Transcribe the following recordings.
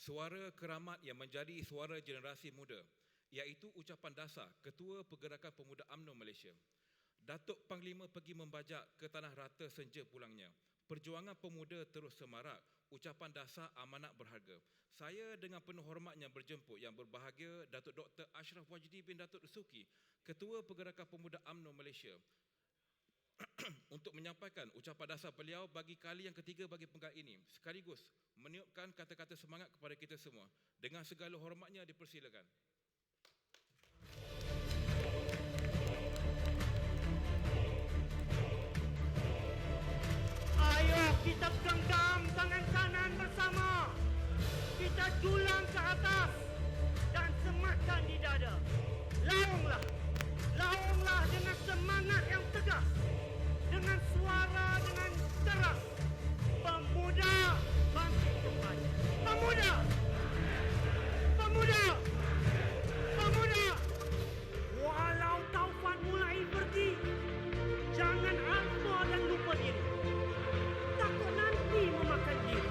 Suara keramat yang menjadi suara generasi muda, iaitu ucapan dasar Ketua Pergerakan Pemuda UMNO Malaysia. Datuk Panglima pergi membajak ke tanah rata senja pulangnya. Perjuangan pemuda terus semarak, ucapan dasar amanat berharga. Saya dengan penuh hormatnya berjemput Yang Berbahagia Datuk Dr. Ashraf Wajdi bin Datuk Dasuki, Ketua Pergerakan Pemuda UMNO Malaysia, untuk menyampaikan ucapan dasar beliau bagi kali yang ketiga bagi penggal ini, sekaligus meniupkan kata-kata semangat kepada kita semua. Dengan segala hormatnya dipersilakan. Ayo kita genggam tangan kanan bersama. Kita dulang ke atas dan sematkan di dada. Launglah, launglah dengan semangat yang tegas, dengan suara dengan keras. Pemuda bangkit kembali. Pemuda, pemuda, pemuda. Walau taufan mulai pergi, jangan alfa dan lupa diri. Takut nanti memakan diri.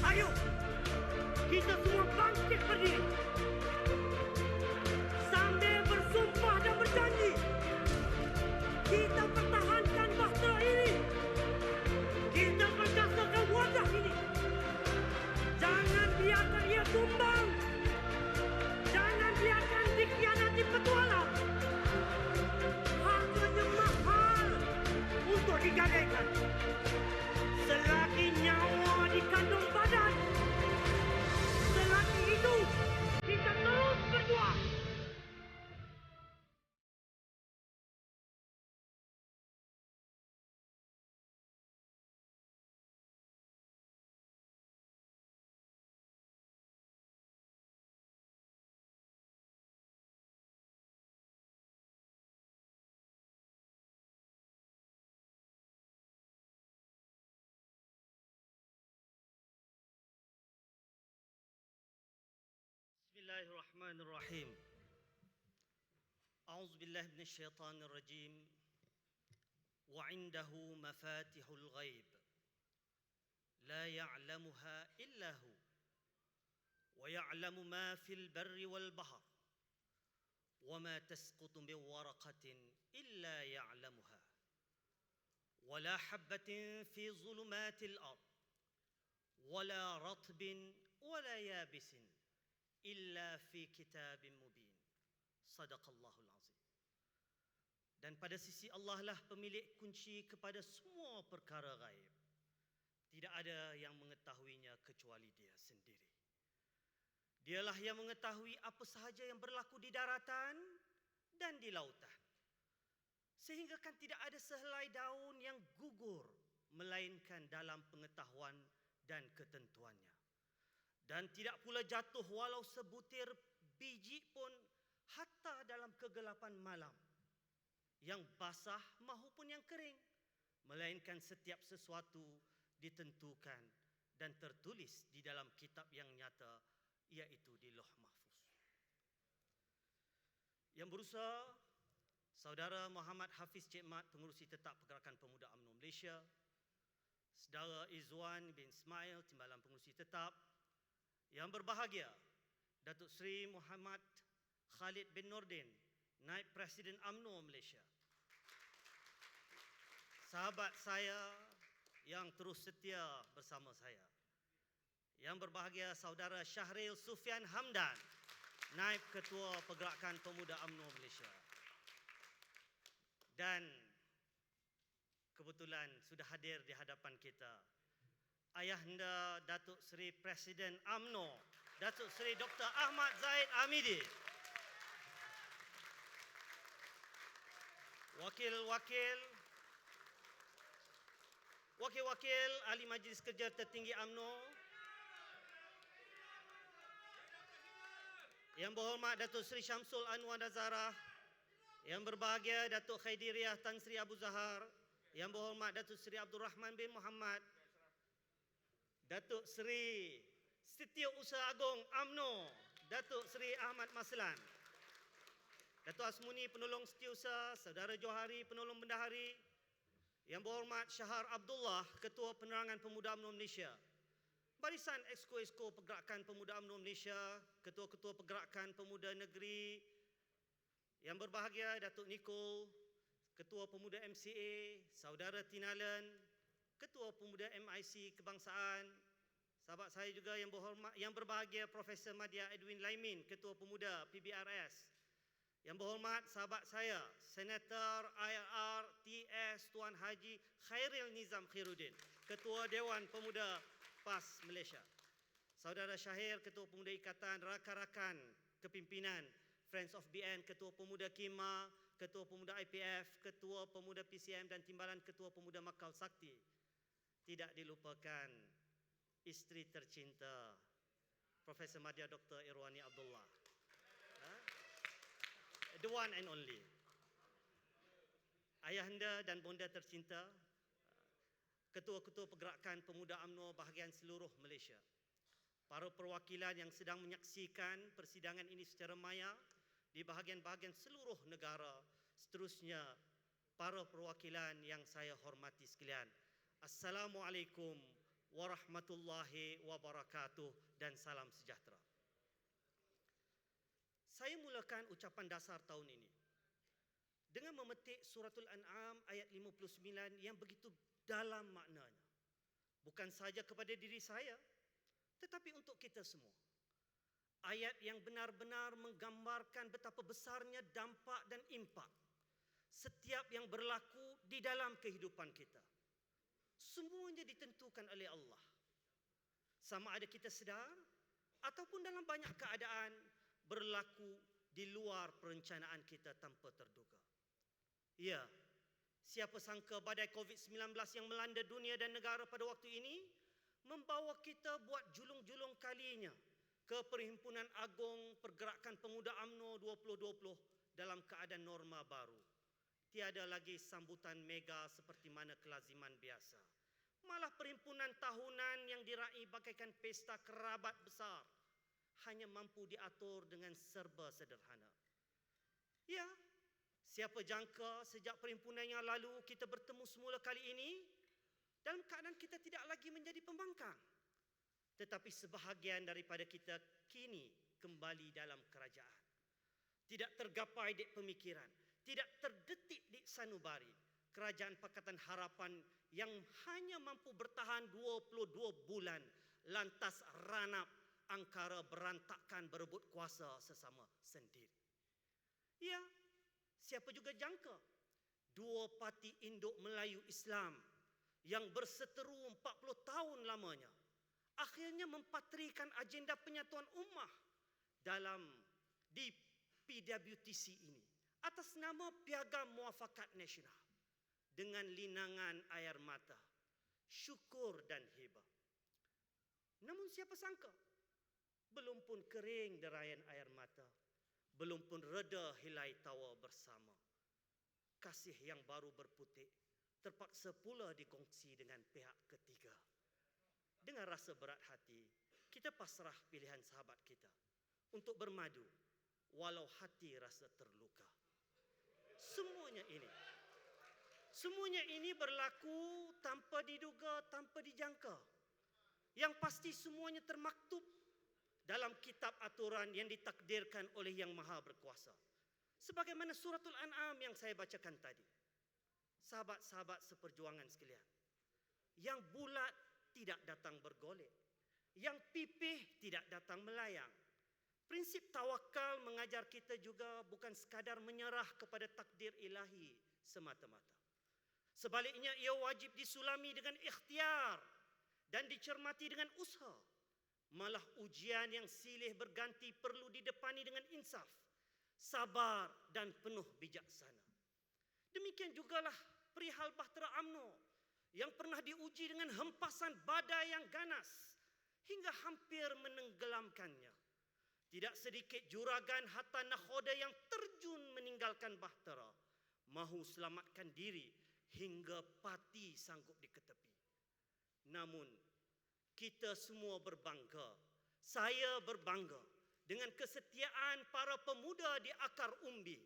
Ayo, kita semua bangkit berdiri sambil bersumpah dan berjanji. Kita pertahankan bahtera ini. Kita perkasakan wadah ini. Jangan biarkan ia tumbang. Jangan biarkan dikhianati petualang. Harganya mahal untuk digadaikan. Selagi nyawa di kandung badan, selagi hidup, kita terus berjuang. Bismillahirrahmanirrahim. A'udzu billahi minasyaitonir rajim. Wa 'indahu mafatihul ghaib. La ya'lamuha illa hu. Wa ya'lamu ma fil barri wal bahr. Wa ma tasqutu min waraqatin illa ya'lamuha. Wa la habatin fi zulumatil ard. Wa la ratbin wa la yabisin. Illa fi kitabim mubin. Sadaqallahul azim. Dan pada sisi Allah lah pemilik kunci kepada semua perkara gaib. Tidak ada yang mengetahuinya kecuali Dia sendiri. Dialah yang mengetahui apa sahaja yang berlaku di daratan dan di lautan. Sehingga kan tidak ada sehelai daun yang gugur melainkan dalam pengetahuan dan ketentuannya. Dan tidak pula jatuh walau sebutir biji pun hatta dalam kegelapan malam, yang basah maupun yang kering, melainkan setiap sesuatu ditentukan dan tertulis di dalam kitab yang nyata, iaitu di Lauh Mahfuz. Yang berusaha Saudara Muhammad Hafiz Cik Mat, Pengerusi Tetap Pergerakan Pemuda UMNO Malaysia, Saudara Izwan bin Ismail, Timbalan Pengerusi Tetap. Yang berbahagia Datuk Seri Muhammad Khalid bin Nordin, Naib Presiden UMNO Malaysia. Sahabat saya yang terus setia bersama saya. Yang berbahagia Saudara Syahril Sufian Hamdan, Naib Ketua Pergerakan Pemuda UMNO Malaysia. Dan kebetulan sudah hadir di hadapan kita Ayahanda Datuk Seri Presiden UMNO, Datuk Seri Dr. Ahmad Zahid Hamidi. Wakil-wakil Ahli Majlis Kerja Tertinggi UMNO. Yang berhormat Datuk Seri Syamsul Anwar Nazarah. Yang berbahagia Datuk Khairiyah Tan Sri Abu Zahar. Yang berhormat Datuk Seri Abdul Rahman bin Muhammad. Datuk Seri Setiausaha Agong UMNO, Datuk Seri Ahmad Maslan. Datuk Asmuni Penolong Setiausaha, Saudara Johari Penolong Bendahari. Yang berhormat Syahar Abdullah, Ketua Penerangan Pemuda UMNO Malaysia. barisan Exco Pergerakan Pemuda UMNO Malaysia, ketua-ketua Pergerakan Pemuda Negeri, yang berbahagia Datuk Nicole, Ketua Pemuda MCA, Saudara Tinalan, Ketua Pemuda MIC Kebangsaan, sahabat saya juga yang berhormat, yang berbahagia Profesor Madya Edwin Laimin, Ketua Pemuda PBRS. Yang berhormat sahabat saya, Senator IRR TS Tuan Haji Khairil Nizam Khairuddin, Ketua Dewan Pemuda PAS Malaysia. Saudara Syahir, Ketua Pemuda Ikatan Rakan-Rakan Kepimpinan Friends of BN, Ketua Pemuda KIMA, Ketua Pemuda IPF, Ketua Pemuda PCM dan Timbalan Ketua Pemuda Makau Sakti. Tidak dilupakan isteri tercinta Profesor Madya Dr. Irwani Abdullah. The one and only. Ayahanda dan bonda tercinta, ketua-ketua Pergerakan Pemuda UMNO bahagian seluruh Malaysia. Para perwakilan yang sedang menyaksikan persidangan ini secara maya di bahagian-bahagian seluruh negara. Seterusnya, para perwakilan yang saya hormati sekalian. Assalamualaikum warahmatullahi wabarakatuh dan salam sejahtera. Saya mulakan ucapan dasar tahun ini dengan memetik Suratul An'am ayat 59 yang begitu dalam maknanya. Bukan saja kepada diri saya, tetapi untuk kita semua. Ayat yang benar-benar menggambarkan betapa besarnya dampak dan impak setiap yang berlaku di dalam kehidupan kita. Semuanya ditentukan oleh Allah. Sama ada kita sedar ataupun dalam banyak keadaan berlaku di luar perencanaan kita tanpa terduga. Ya, siapa sangka badai COVID-19 yang melanda dunia dan negara pada waktu ini membawa kita buat julung-julung kalinya ke Perhimpunan Agung Pergerakan Pemuda UMNO 2020 dalam keadaan norma baru. Tiada lagi sambutan mega seperti mana kelaziman biasa. Malah perhimpunan tahunan yang diraih bagaikan pesta kerabat besar hanya mampu diatur dengan serba sederhana. Ya, siapa jangka sejak perhimpunan yang lalu kita bertemu semula kali ini dalam keadaan kita tidak lagi menjadi pembangkang. Tetapi sebahagian daripada kita kini kembali dalam kerajaan. Tidak tergapai di pemikiran, tidak terdetik di sanubari. Kerajaan Pakatan Harapan yang hanya mampu bertahan 22 bulan lantas ranap angkara berantakan berebut kuasa sesama sendiri. Ya, siapa juga jangka dua parti induk Melayu Islam yang berseteru 40 tahun lamanya akhirnya mempatrikan agenda penyatuan ummah dalam di PWTC ini atas nama Piagam Muafakat Nasional dengan linangan air mata, syukur dan hibah. Namun siapa sangka belum pun kering derayan air mata, belum pun reda helai tawa bersama. Kasih yang baru berputik terpaksa pula dikongsi dengan pihak ketiga. Dengan rasa berat hati, kita pasrah pilihan sahabat kita untuk bermadu walau hati rasa terluka. Semuanya ini berlaku tanpa diduga, tanpa dijangka. Yang pasti semuanya termaktub dalam kitab aturan yang ditakdirkan oleh Yang Maha Berkuasa. Sebagaimana Suratul An'am yang saya bacakan tadi. Sahabat-sahabat seperjuangan sekalian, yang bulat tidak datang bergolek, yang pipih tidak datang melayang. Prinsip tawakal mengajar kita juga bukan sekadar menyerah kepada takdir ilahi semata-mata. Sebaliknya ia wajib disulami dengan ikhtiar dan dicermati dengan usaha. Malah ujian yang silih berganti perlu didepani dengan insaf, sabar dan penuh bijaksana. Demikian jugalah perihal Bahtera UMNO yang pernah diuji dengan hempasan badai yang ganas hingga hampir menenggelamkannya. Tidak sedikit juragan Hatta Nakhoda yang terjun meninggalkan Bahtera, mahu selamatkan diri hingga pati sanggup diketepi. Namun kita semua berbangga, saya berbangga dengan kesetiaan para pemuda di akar umbi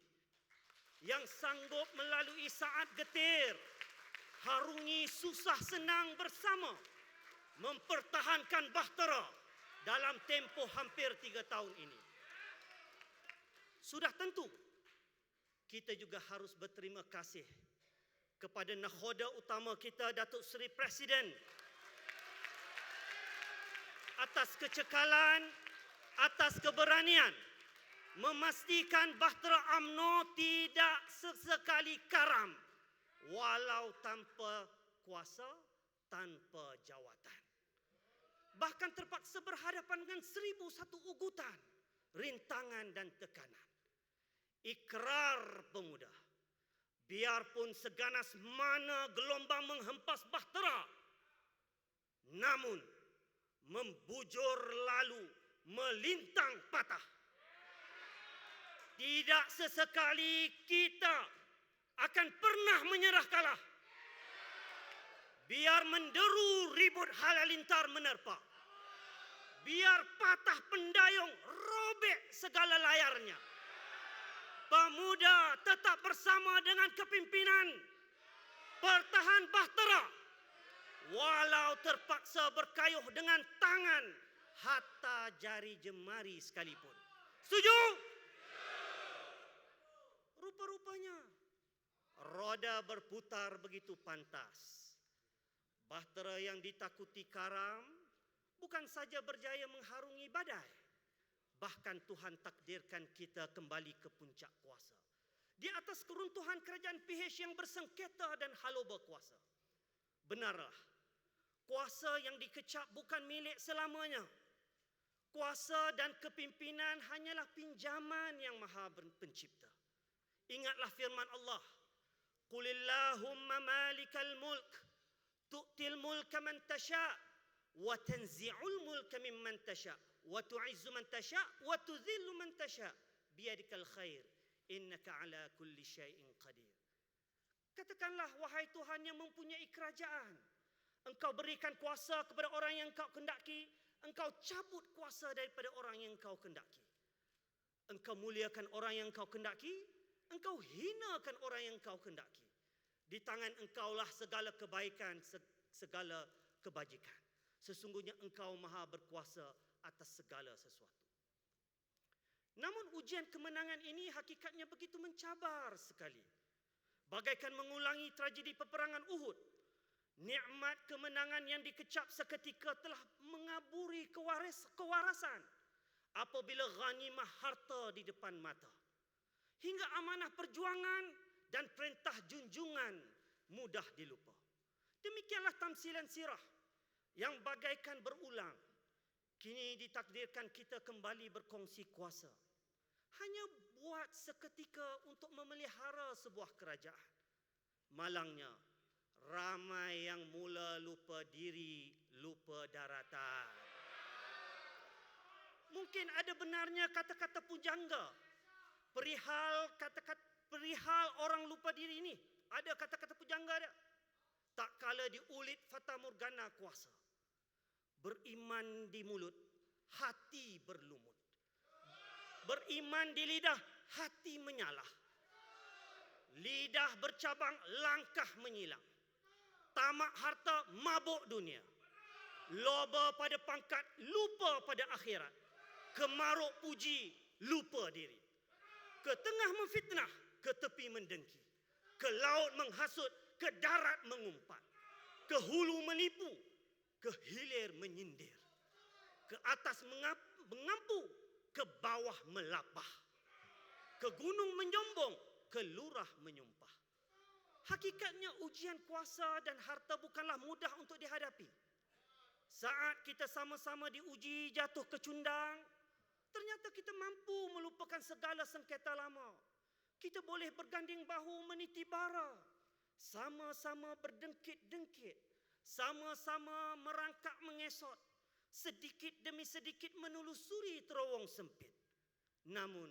yang sanggup melalui saat getir, harungi susah senang bersama mempertahankan bahtera dalam tempoh hampir 3 tahun ini. Sudah tentu kita juga harus berterima kasih kepada nakhoda utama kita, Datuk Seri Presiden, atas kecekalan, atas keberanian memastikan bahtera UMNO tidak sesekali karam walau tanpa kuasa, tanpa jawatan. Bahkan terpaksa berhadapan dengan 1001 ugutan, rintangan dan tekanan. Ikrar pemuda, biarpun seganas mana gelombang menghempas bahtera, namun membujur lalu melintang patah. Tidak sesekali kita akan pernah menyerah kalah. Biar menderu ribut halilintar menerpa. Biar patah pendayung robek segala layarnya. Pemuda tetap bersama dengan kepimpinan pertahan bahtera. Walau terpaksa berkayuh dengan tangan hatta jari jemari sekalipun. Setuju? Rupa-rupanya roda berputar begitu pantas. Bahtera yang ditakuti karam bukan saja berjaya mengharungi badai, bahkan Tuhan takdirkan kita kembali ke puncak kuasa. Di atas keruntuhan kerajaan PH yang bersengketa dan halau berkuasa. Benarlah, kuasa yang dikecap bukan milik selamanya. Kuasa dan kepimpinan hanyalah pinjaman yang Maha Pencipta. Ingatlah firman Allah, Qulillahumma malikal mulk, tu'til mulka man tasha' wa tanzi'ul mulka mimman tasha' wa tu'izzu man tasha' wa tudhillu man tasha' biyadikal khair innaka ala kulli syai'in qadir. Katakanlah, wahai Tuhan yang mempunyai kerajaan, Engkau berikan kuasa kepada orang yang Engkau kehendaki, Engkau cabut kuasa daripada orang yang Engkau kehendaki. Engkau muliakan orang yang Engkau kehendaki, Engkau hinakan orang yang Engkau kehendaki. Di tangan Engkaulah segala kebaikan, segala kebajikan. Sesungguhnya Engkau Maha berkuasa atas segala sesuatu. Namun ujian kemenangan ini hakikatnya begitu mencabar sekali. Bagaikan mengulangi tragedi peperangan Uhud. Nikmat kemenangan yang dikecap seketika telah mengaburi kewarasan apabila ghanimah harta di depan mata. Hingga amanah perjuangan dan perintah junjungan mudah dilupa. Demikianlah tamsilan sirah yang bagaikan berulang. Kini ditakdirkan kita kembali berkongsi kuasa. Hanya buat seketika untuk memelihara sebuah kerajaan. Malangnya, ramai yang mula lupa diri, lupa daratan. Mungkin ada benarnya kata-kata pujangga perihal orang lupa diri ini. Ada kata-kata pujangga dia. Tak kala diulit fata morgana kuasa. Beriman di mulut, hati berlumut. Beriman di lidah, hati menyalah. Lidah bercabang, langkah menyilang. Tamak harta, mabuk dunia. Loba pada pangkat, lupa pada akhirat. Kemaruk puji, lupa diri. Ke tengah memfitnah, ke tepi mendengki. Ke laut menghasut, ke darat mengumpat. Ke hulu menipu, ke hilir menyindir. Ke atas mengampu, ke bawah melapah. Ke gunung menyombong, ke lurah menyumpah. Hakikatnya ujian kuasa dan harta bukanlah mudah untuk dihadapi. Saat kita sama-sama diuji jatuh kecundang, ternyata kita mampu melupakan segala sengketa lama. Kita boleh berganding bahu meniti bara. Sama-sama berdengkit-dengkit. Sama-sama merangkak mengesot. Sedikit demi sedikit menelusuri terowong sempit. Namun,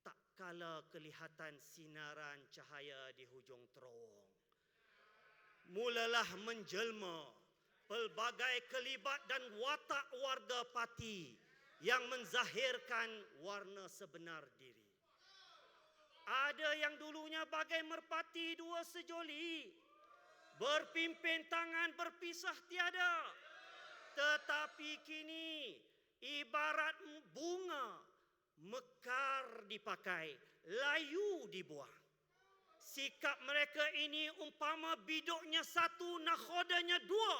tak kala kelihatan sinaran cahaya di hujung terowong. Mulalah menjelma pelbagai kelibat dan watak warga Pati yang menzahirkan warna sebenar diri. Ada yang dulunya bagai merpati dua sejoli, berpimpin tangan berpisah tiada. Tetapi kini ibarat bunga, mekar dipakai, layu dibuang. Sikap mereka ini umpama biduknya satu, nakhodanya dua.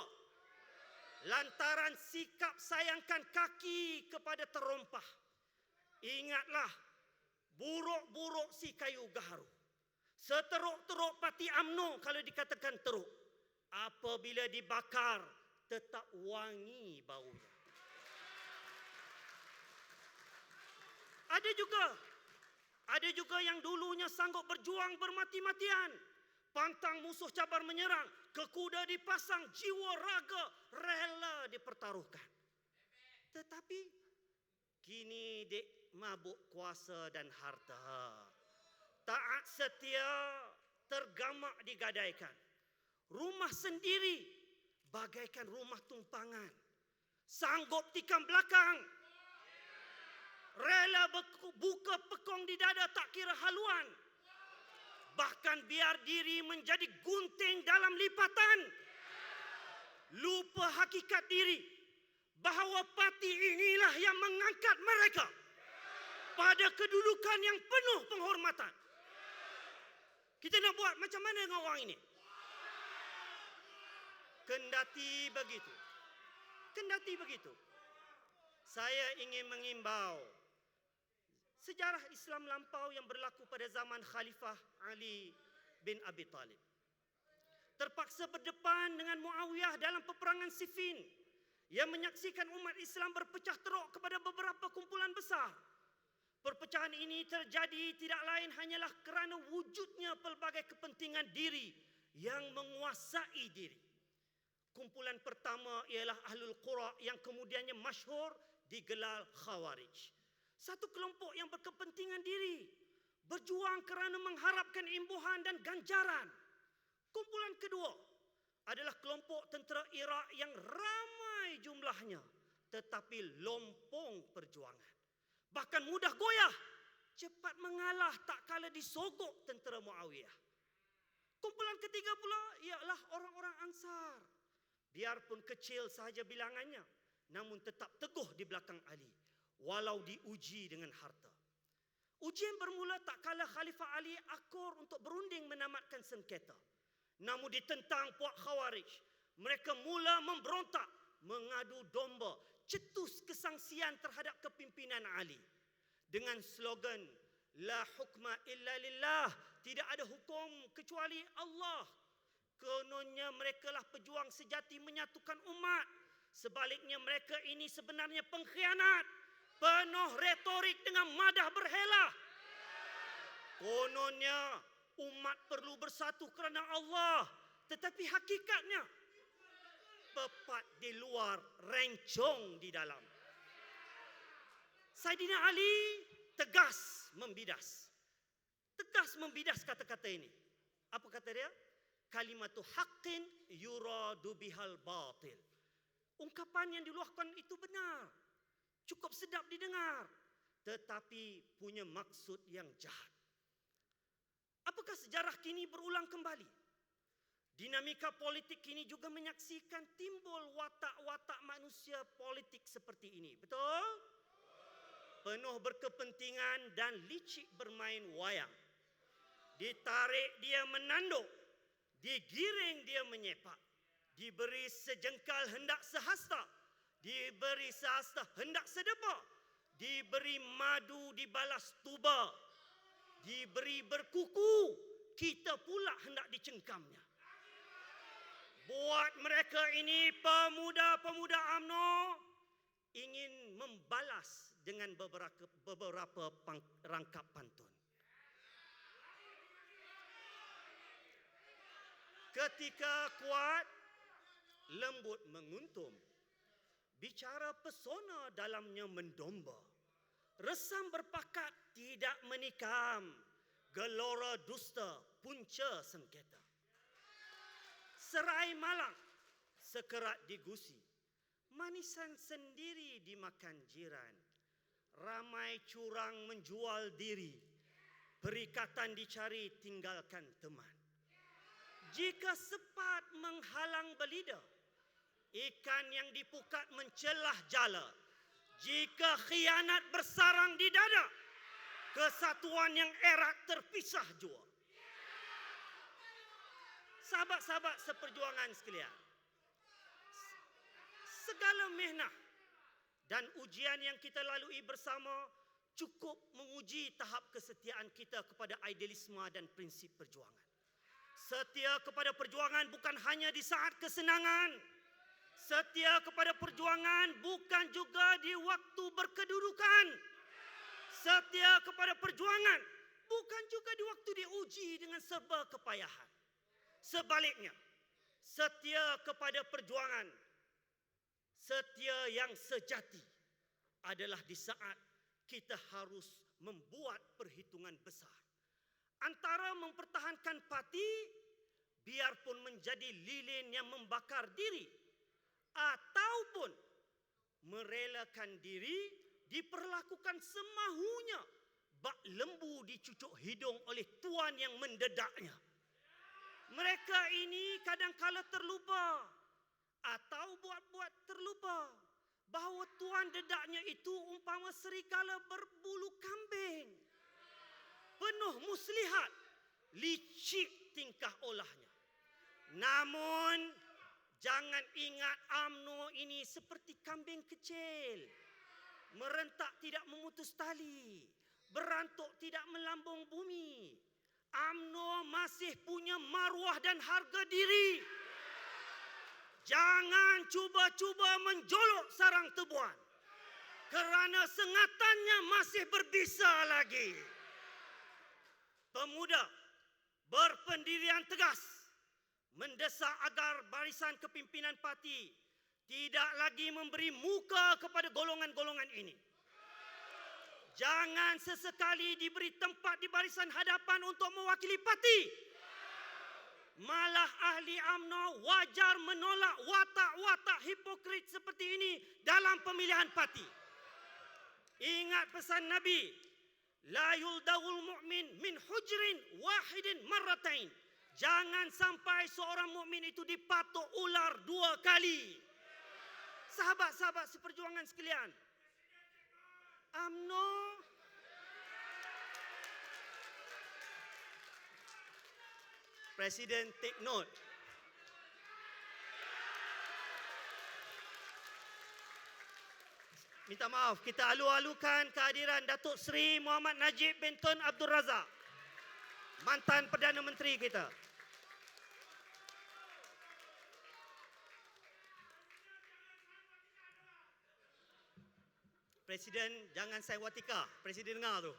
Lantaran sikap sayangkan kaki kepada terompah. Ingatlah, buruk-buruk si kayu gaharu. Seteruk-teruk parti UMNO kalau dikatakan teruk. Apabila dibakar, tetap wangi baunya. Ada juga yang dulunya sanggup berjuang bermati-matian. Pantang musuh cabar menyerang, ke kuda dipasang, jiwa raga rela dipertaruhkan. Tetapi kini dek mabuk kuasa dan harta. Taat setia tergamak digadaikan. Rumah sendiri bagaikan rumah tumpangan. Sanggup tikam belakang. Rela buka pekong di dada tak kira haluan. Bahkan biar diri menjadi gunting dalam lipatan. Lupa hakikat diri. Bahawa parti inilah yang mengangkat mereka pada kedudukan yang penuh penghormatan. Kita nak buat macam mana dengan orang ini? Kendati begitu, saya ingin mengimbau sejarah Islam lampau yang berlaku pada zaman Khalifah Ali bin Abi Talib. Terpaksa berdepan dengan Muawiyah dalam peperangan Siffin yang menyaksikan umat Islam berpecah teruk kepada beberapa kumpulan besar. Perpecahan ini terjadi tidak lain hanyalah kerana wujudnya pelbagai kepentingan diri yang menguasai diri. Kumpulan pertama ialah Ahlul Qura yang kemudiannya masyhur digelar Khawarij. Satu kelompok yang berkepentingan diri, berjuang kerana mengharapkan imbuhan dan ganjaran. Kumpulan kedua adalah kelompok tentera Iraq yang ramai jumlahnya tetapi lompong perjuangan. Bahkan mudah goyah, cepat mengalah tak kala disogok tentera Muawiyah. Kumpulan ketiga pula ialah orang-orang Ansar. Biarpun kecil sahaja bilangannya, namun tetap teguh di belakang Ali, walau diuji dengan harta. Ujian bermula tak kala Khalifah Ali akur untuk berunding menamatkan sengketa. Namun ditentang puak Khawarij. Mereka mula memberontak, mengadu domba, cetus kesangsian terhadap kepimpinan Ali. Dengan slogan, La hukma illa lillah, tidak ada hukum kecuali Allah. Kononnya merekalah pejuang sejati menyatukan umat. Sebaliknya mereka ini sebenarnya pengkhianat, penuh retorik dengan madah berhela. Kononnya umat perlu bersatu kerana Allah, tetapi hakikatnya pepat di luar, rencong di dalam. Saidina Ali tegas membidas. Tegas membidas kata-kata ini. Apa kata dia? Kalimatu haqqin yuradu bihal batil. Ungkapan yang diluahkan itu benar. Cukup sedap didengar. Tetapi punya maksud yang jahat. Apakah sejarah kini berulang kembali? Dinamika politik kini juga menyaksikan timbul watak-watak manusia politik seperti ini. Betul? Penuh berkepentingan dan licik bermain wayang. Ditarik dia menanduk. Digiring dia menyepak. Diberi sejengkal hendak sehasta. Diberi sehasta hendak sedepa. Diberi madu dibalas tuba. Diberi berkuku, kita pula hendak dicengkamnya. Buat mereka ini pemuda-pemuda UMNO ingin membalas dengan beberapa rangkap pantun. Ketika kuat, lembut menguntum. Bicara pesona dalamnya mendomba. Resam berpakat tidak menikam. Gelora dusta punca sengketa. Serai malang sekerat digusi. Manisan sendiri dimakan jiran. Ramai curang menjual diri. Perikatan dicari tinggalkan teman. Jika sepat menghalang belida, ikan yang dipukat mencelah jala. Jika khianat bersarang di dada, kesatuan yang erat terpisah jua. Sahabat-sahabat seperjuangan sekalian, segala mihnah dan ujian yang kita lalui bersama cukup menguji tahap kesetiaan kita kepada idealisme dan prinsip perjuangan. Setia kepada perjuangan bukan hanya di saat kesenangan. Setia kepada perjuangan bukan juga di waktu berkedudukan. Setia kepada perjuangan bukan juga di waktu diuji dengan serba kepayahan. Sebaliknya, setia kepada perjuangan, setia yang sejati adalah di saat kita harus membuat perhitungan besar antara mempertahankan parti biarpun menjadi lilin yang membakar diri, ataupun merelakan diri diperlakukan semahunya bak lembu dicucuk hidung oleh tuan yang mendedaknya. Mereka ini kadang-kala terlupa atau buat-buat terlupa bahawa tuan dedaknya itu umpama serigala berbulu kambing. Penuh muslihat, licik tingkah olahnya. Namun, jangan ingat UMNO ini seperti kambing kecil. Merentak tidak memutus tali, berantuk tidak melambung bumi. UMNO masih punya maruah dan harga diri. Jangan cuba-cuba menjolok sarang tebuan, kerana sengatannya masih berbisa lagi. Pemuda berpendirian tegas mendesak agar barisan kepimpinan parti tidak lagi memberi muka kepada golongan-golongan ini. Jangan sesekali diberi tempat di barisan hadapan untuk mewakili parti. Malah ahli UMNO wajar menolak watak-watak hipokrit seperti ini dalam pemilihan parti. Ingat pesan Nabi, la yuldawul mu'min min hujrin wahidin marratain. Jangan sampai seorang mukmin itu dipatuk ular 2 kali. Sahabat-sahabat seperjuangan sekalian, UMNO Presiden take note. Minta maaf, kita alu-alukan kehadiran Datuk Seri Muhammad Najib bin Tun Abdul Razak, mantan Perdana Menteri kita. Presiden, jangan saya watika. Presiden dengar tu.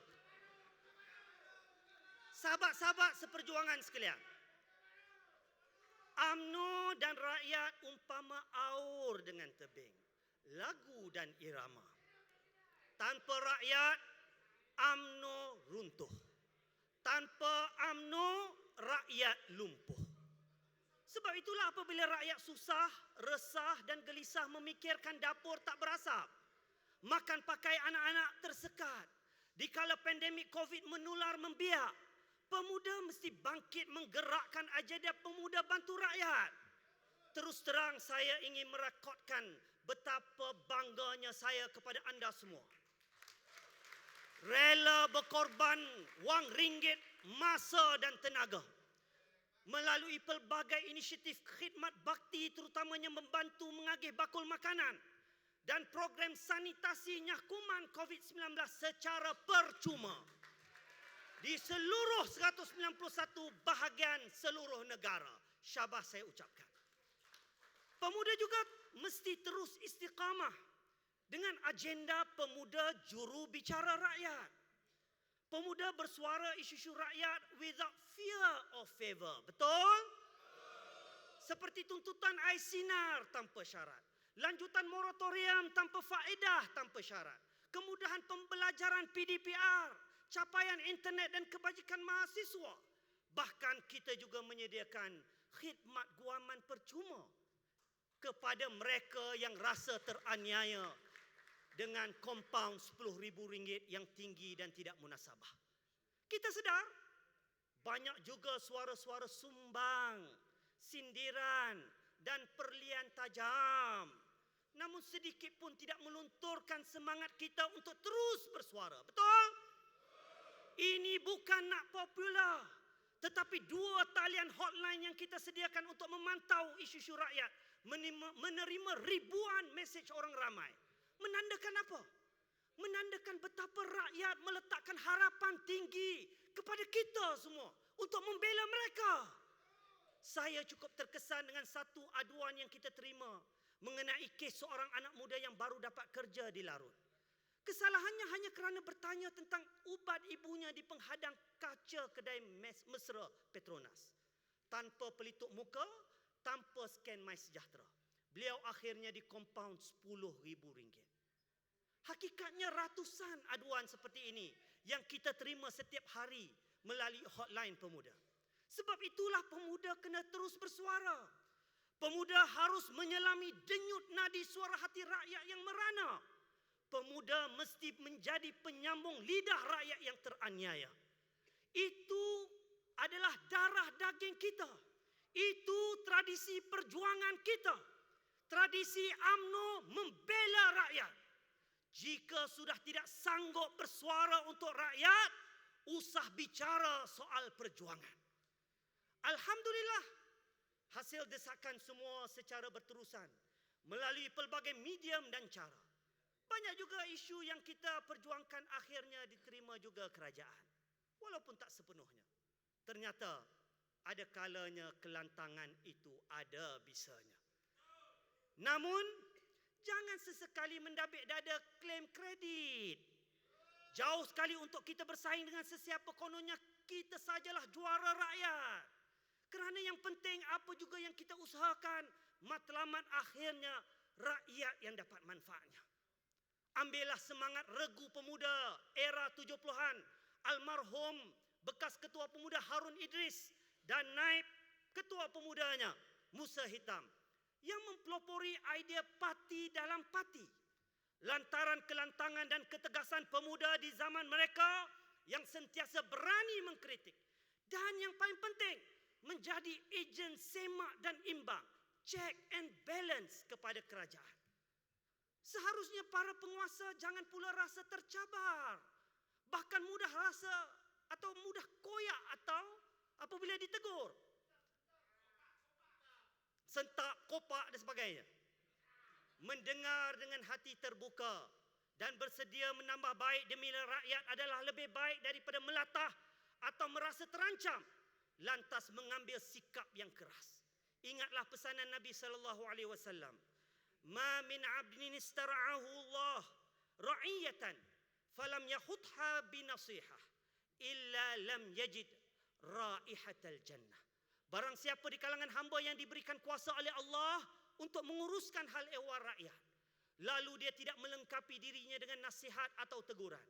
Sahabat-sahabat seperjuangan sekalian, UMNO dan rakyat umpama aur dengan tebing, lagu dan irama. Tanpa rakyat, UMNO runtuh. Tanpa UMNO, rakyat lumpuh. Sebab itulah apabila rakyat susah, resah dan gelisah memikirkan dapur tak berasap, makan pakai anak-anak tersekat, dikala pandemik COVID menular membiak, pemuda mesti bangkit menggerakkan ajadah pemuda bantu rakyat. Terus terang saya ingin merekodkan betapa bangganya saya kepada anda semua. Rela berkorban wang ringgit, masa dan tenaga melalui pelbagai inisiatif khidmat bakti, terutamanya membantu mengagih bakul makanan dan program sanitasi nyakuman COVID-19 secara percuma di seluruh 191 bahagian seluruh negara. Syabas saya ucapkan. Pemuda juga mesti terus istiqamah dengan agenda pemuda juru bicara rakyat. Pemuda bersuara isu-isu rakyat without fear of favor. Betul? Seperti tuntutan air sinar tanpa syarat, lanjutan moratorium tanpa faedah tanpa syarat, kemudahan pembelajaran PDPR, capaian internet dan kebajikan mahasiswa. Bahkan kita juga menyediakan khidmat guaman percuma kepada mereka yang rasa teraniaya dengan kompaun RM10,000 yang tinggi dan tidak munasabah. Kita sedar banyak juga suara-suara sumbang, sindiran dan perlian tajam. Namun sedikit pun tidak melunturkan semangat kita untuk terus bersuara. Betul? Ini bukan nak popular, tetapi 2 talian hotline yang kita sediakan untuk memantau isu-isu rakyat, menerima ribuan mesej orang ramai. Menandakan apa? Menandakan betapa rakyat meletakkan harapan tinggi kepada kita semua untuk membela mereka. Saya cukup terkesan dengan satu aduan yang kita terima mengenai kes seorang anak muda yang baru dapat kerja di Larut. Kesalahannya hanya kerana bertanya tentang ubat ibunya di penghadang kaca kedai mesra Petronas. Tanpa pelitup muka, tanpa scan MySejahtera. Beliau akhirnya dikompaun RM10,000. Hakikatnya ratusan aduan seperti ini yang kita terima setiap hari melalui hotline pemuda. Sebab itulah pemuda kena terus bersuara. Pemuda harus menyelami denyut nadi suara hati rakyat yang merana. Pemuda mesti menjadi penyambung lidah rakyat yang teraniaya. Itu adalah darah daging kita. Itu tradisi perjuangan kita. Tradisi UMNO membela rakyat. Jika sudah tidak sanggup bersuara untuk rakyat, usah bicara soal perjuangan. Alhamdulillah, hasil desakan semua secara berterusan melalui pelbagai medium dan cara. Banyak juga isu yang kita perjuangkan akhirnya diterima juga kerajaan. Walaupun tak sepenuhnya. Ternyata ada kalanya kelantangan itu ada bisanya. Namun, jangan sesekali mendabik dada klaim kredit. Jauh sekali untuk kita bersaing dengan sesiapa kononnya kita sajalah juara rakyat. Kerana yang penting apa juga yang kita usahakan, matlamat akhirnya rakyat yang dapat manfaatnya. Ambillah semangat regu pemuda era 70-an, almarhum bekas Ketua Pemuda Harun Idris dan naib Ketua Pemudanya Musa Hitam yang mempelopori idea parti dalam parti. Lantaran kelantangan dan ketegasan pemuda di zaman mereka yang sentiasa berani mengkritik. Dan yang paling penting, menjadi ejen semak dan imbang, check and balance kepada kerajaan. Seharusnya para penguasa jangan pula rasa tercabar, bahkan mudah rasa atau mudah koyak atau apabila ditegur. Sentak, kopak dan sebagainya. Mendengar dengan hati terbuka dan bersedia menambah baik demi rakyat adalah lebih baik daripada melatah atau merasa terancam lantas mengambil sikap yang keras. Ingatlah pesanan Nabi SAW. Ma min 'abdin istara'ahu Allah ra'iyatan falam yakhudha binasihah illa lam yajid raihatal jannah. Barang siapa di kalangan hamba yang diberikan kuasa oleh Allah untuk menguruskan hal ehwal rakyat, lalu dia tidak melengkapi dirinya dengan nasihat atau teguran,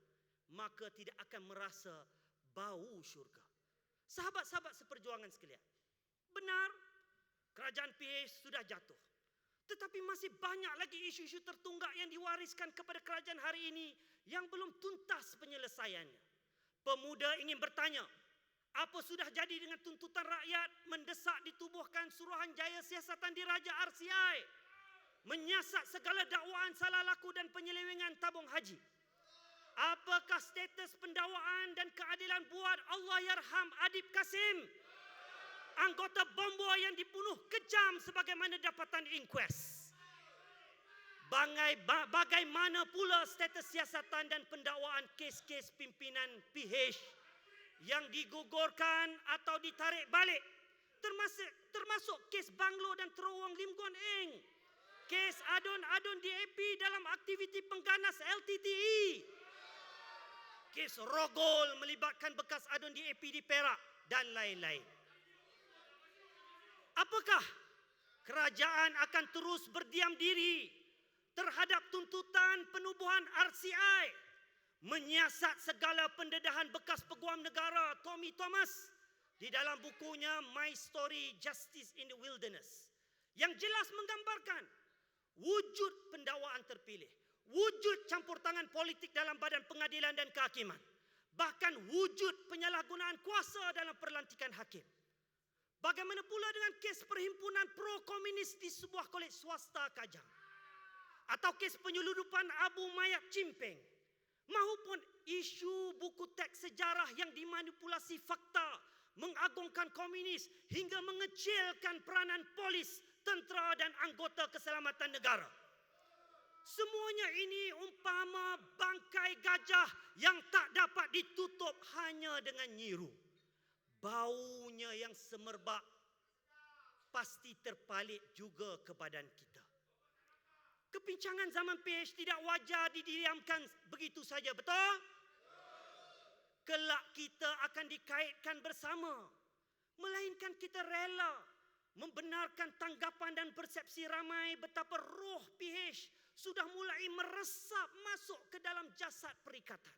maka tidak akan merasa bau syurga. Sahabat-sahabat seperjuangan sekalian, benar kerajaan PH sudah jatuh. Tetapi masih banyak lagi isu-isu tertunggak yang diwariskan kepada kerajaan hari ini yang belum tuntas penyelesaiannya. Pemuda ingin bertanya, apa sudah jadi dengan tuntutan rakyat mendesak ditubuhkan Suruhanjaya Siasatan Diraja RCI, menyiasat segala dakwaan salah laku dan penyelewengan tabung haji? Apakah status pendakwaan dan keadilan buat Allahyarham Adib Kasim, anggota bombo yang dibunuh kejam sebagaimana dapatan inquest? Bagaimana pula status siasatan dan pendakwaan kes-kes pimpinan PH yang digugurkan atau ditarik balik, termasuk kes Banglo dan Terowong Lim Guan Eng, kes adun-adun DAP dalam aktiviti pengganas LTTE, kes Rogol melibatkan bekas adun DAP di Perak dan lain-lain. Apakah kerajaan akan terus berdiam diri terhadap tuntutan penubuhan RCI, menyiasat segala pendedahan bekas peguam negara Tommy Thomas di dalam bukunya My Story Justice in the Wilderness, yang jelas menggambarkan wujud pendakwaan terpilih, wujud campur tangan politik dalam badan pengadilan dan kehakiman, bahkan wujud penyalahgunaan kuasa dalam perlantikan hakim. Bagaimana pula dengan kes perhimpunan pro-komunis di sebuah kolej swasta Kajang? Atau kes penyeludupan Abu Mayat Cimpeng? Maupun isu buku teks sejarah yang dimanipulasi fakta, mengagungkan komunis hingga mengecilkan peranan polis, tentera dan anggota keselamatan negara. Semuanya ini umpama bangkai gajah yang tak dapat ditutup hanya dengan nyiru. Baunya yang semerbak pasti terpalit juga ke badan kita. Kepincangan zaman PH tidak wajar didiamkan begitu saja, betul? Kelak kita akan dikaitkan bersama. Melainkan kita rela membenarkan tanggapan dan persepsi ramai betapa roh PH sudah mulai meresap masuk ke dalam jasad perikatan.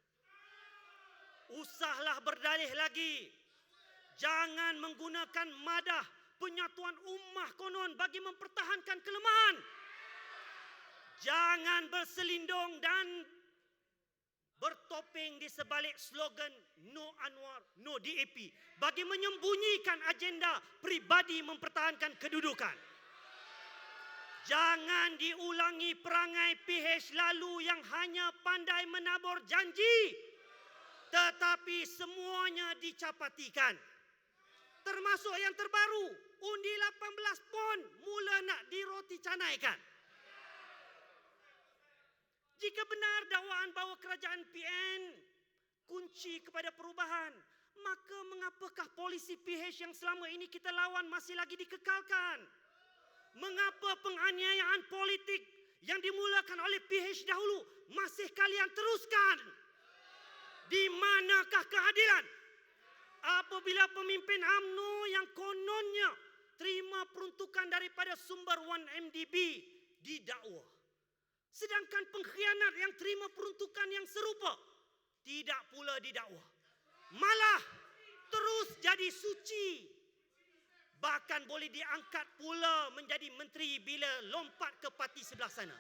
Usahlah berdalih lagi. Jangan menggunakan madah penyatuan ummah konon bagi mempertahankan kelemahan. Jangan berselindung dan bertopeng di sebalik slogan No Anwar, No DAP bagi menyembunyikan agenda pribadi mempertahankan kedudukan. Jangan diulangi perangai PH lalu yang hanya pandai menabur janji tetapi semuanya dicapatikan. Termasuk yang terbaru, undi 18 pon mula nak diroti canaikan. Jika benar dakwaan bahawa kerajaan PN kunci kepada perubahan, maka mengapakah polisi PH yang selama ini kita lawan masih lagi dikekalkan? Mengapa penganiayaan politik yang dimulakan oleh PH dahulu masih kalian teruskan? Di manakah keadilan? Apabila pemimpin UMNO yang kononnya terima peruntukan daripada sumber 1MDB didakwa. Sedangkan pengkhianat yang terima peruntukan yang serupa tidak pula didakwa. Malah terus jadi suci. Bahkan boleh diangkat pula menjadi menteri bila lompat ke parti sebelah sana.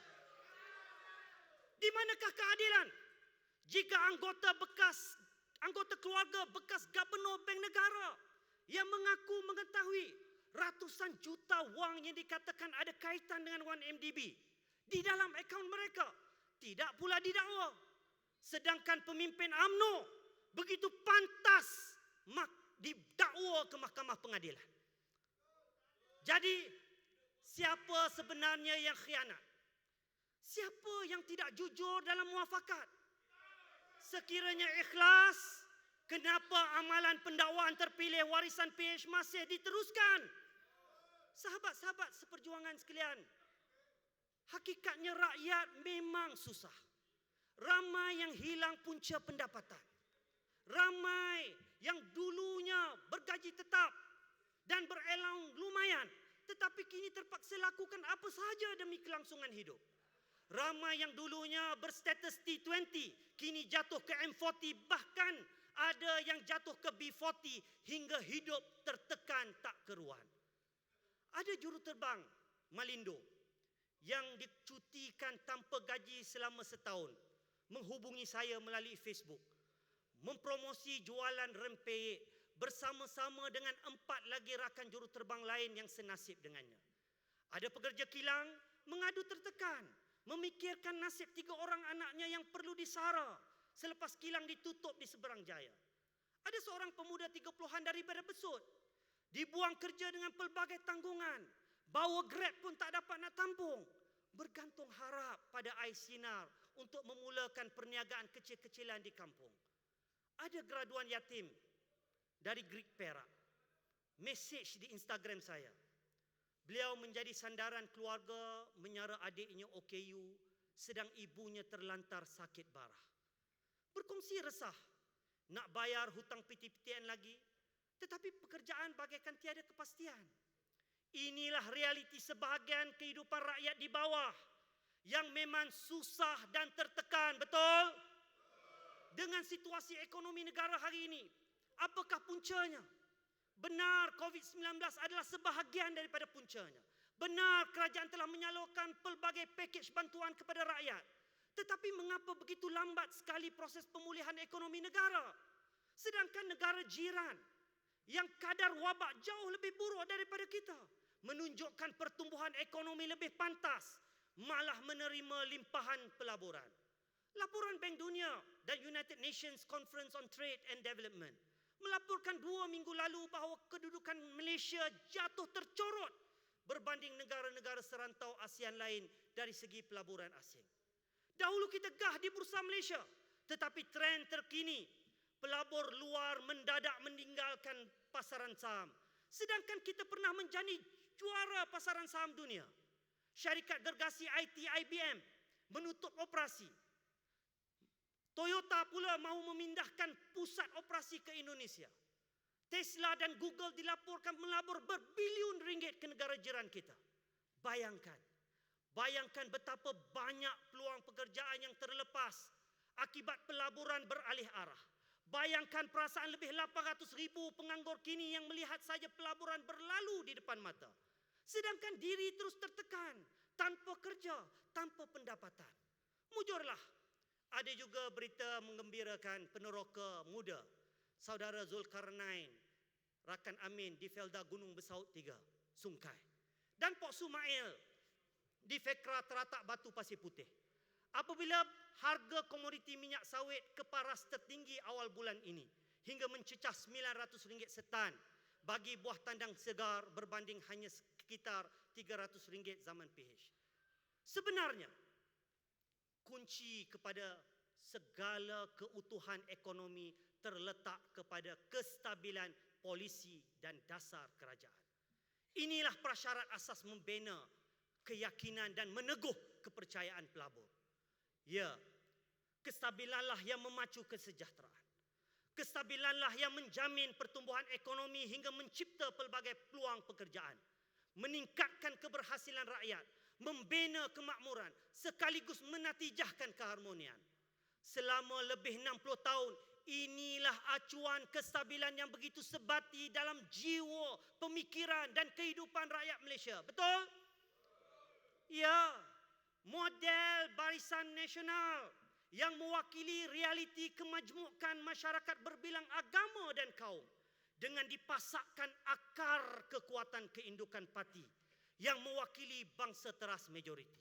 Di manakah keadilan? Jika anggota keluarga bekas gubernur bank negara yang mengaku mengetahui ratusan juta wang yang dikatakan ada kaitan dengan 1MDB di dalam akaun mereka tidak pula didakwa. Sedangkan pemimpin UMNO begitu pantas didakwa ke Mahkamah Pengadilan. Jadi siapa sebenarnya yang khianat? Siapa yang tidak jujur dalam muafakat? Sekiranya ikhlas, kenapa amalan pendakwaan terpilih warisan PH masih diteruskan? Sahabat-sahabat seperjuangan sekalian, hakikatnya rakyat memang susah. Ramai yang hilang punca pendapatan. Ramai yang dulunya bergaji tetap dan berelang lumayan, tetapi kini terpaksa lakukan apa sahaja demi kelangsungan hidup. Ramai yang dulunya berstatus T20 kini jatuh ke M40, bahkan ada yang jatuh ke B40 hingga hidup tertekan tak keruan. Ada juruterbang Malindo yang dicutikan tanpa gaji selama setahun menghubungi saya melalui Facebook, mempromosi jualan rempeyek bersama-sama dengan 4 lagi rakan juruterbang lain yang senasib dengannya. Ada pekerja kilang mengadu tertekan, memikirkan nasib 3 orang anaknya yang perlu disara selepas kilang ditutup di seberang Jaya. Ada seorang pemuda 30-an daripada Besut, dibuang kerja dengan pelbagai tanggungan, bawa Grab pun tak dapat nak tampung, bergantung harap pada air sinar untuk memulakan perniagaan kecil-kecilan di kampung. Ada graduan yatim dari Greek Perak, mesej di Instagram saya. Beliau menjadi sandaran keluarga menyara adiknya OKU sedang ibunya terlantar sakit parah. Berkongsi resah, nak bayar hutang piti-pitian lagi, tetapi pekerjaan bagaikan tiada kepastian. Inilah realiti sebahagian kehidupan rakyat di bawah yang memang susah dan tertekan, betul? Dengan situasi ekonomi negara hari ini, apakah puncanya? Benar COVID-19 adalah sebahagian daripada puncanya. Benar kerajaan telah menyalurkan pelbagai pakej bantuan kepada rakyat. Tetapi mengapa begitu lambat sekali proses pemulihan ekonomi negara? Sedangkan negara jiran yang kadar wabak jauh lebih buruk daripada kita, menunjukkan pertumbuhan ekonomi lebih pantas, malah menerima limpahan pelaburan. Laporan Bank Dunia dan United Nations Conference on Trade and Development melaporkan 2 minggu lalu bahawa kedudukan Malaysia jatuh tercorot berbanding negara-negara serantau ASEAN lain dari segi pelaburan asing. Dahulu kita gah di Bursa Malaysia, tetapi trend terkini pelabur luar mendadak meninggalkan pasaran saham. Sedangkan kita pernah menjadi juara pasaran saham dunia. Syarikat gergasi IT IBM menutup operasi. Toyota pula mahu memindahkan pusat operasi ke Indonesia. Tesla dan Google dilaporkan melabur berbilion ringgit ke negara jiran kita. Bayangkan betapa banyak peluang pekerjaan yang terlepas akibat pelaburan beralih arah. Bayangkan perasaan lebih 800,000 penganggur kini yang melihat saja pelaburan berlalu di depan mata. Sedangkan diri terus tertekan, tanpa kerja, tanpa pendapatan. Mujurlah, ada juga berita menggembirakan peneroka muda, Saudara Zulkarnain, rakan Amin di Felda Gunung Besaut 3, Sungkai. Dan Pok Sumail di Fekra Teratak Batu Pasir Putih. Apabila harga komoditi minyak sawit keparas tertinggi awal bulan ini, hingga mencecah RM900 setan bagi buah tandang segar berbanding hanya sekitar RM300 zaman PH. Sebenarnya, kunci kepada segala keutuhan ekonomi terletak kepada kestabilan polisi dan dasar kerajaan. Inilah prasyarat asas membina keyakinan dan meneguh kepercayaan pelabur. Ya, kestabilanlah yang memacu kesejahteraan. Kestabilanlah yang menjamin pertumbuhan ekonomi hingga mencipta pelbagai peluang pekerjaan, meningkatkan keberhasilan rakyat, membina kemakmuran sekaligus menatijahkan keharmonian. Selama lebih 60 tahun, inilah acuan kestabilan yang begitu sebati dalam jiwa, pemikiran dan kehidupan rakyat Malaysia. Betul? Ya, model Barisan Nasional yang mewakili realiti kemajmukan masyarakat berbilang agama dan kaum dengan dipasakkan akar kekuatan keindukan parti yang mewakili bangsa teras majoriti.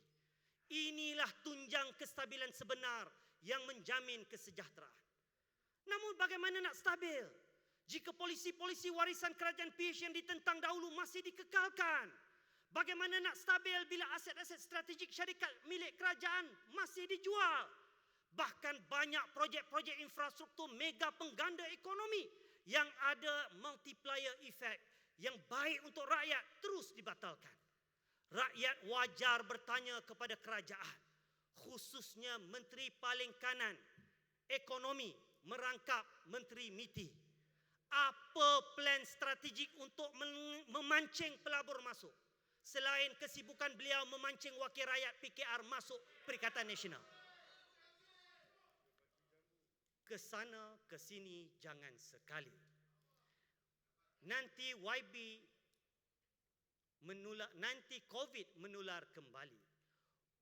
Inilah tunjang kestabilan sebenar yang menjamin kesejahteraan. Namun bagaimana nak stabil jika polisi-polisi warisan kerajaan PH yang ditentang dahulu masih dikekalkan? Bagaimana nak stabil bila aset-aset strategik syarikat milik kerajaan masih dijual? Bahkan banyak projek-projek infrastruktur mega pengganda ekonomi yang ada multiplier effect yang baik untuk rakyat terus dibatalkan. Rakyat wajar bertanya kepada kerajaan, khususnya Menteri paling kanan ekonomi merangkap Menteri MITI. Apa plan strategik untuk memancing pelabur masuk? Selain kesibukan beliau memancing wakil rakyat PKR masuk Perikatan Nasional. Kesana kesini jangan sekali. Nanti nanti COVID menular kembali.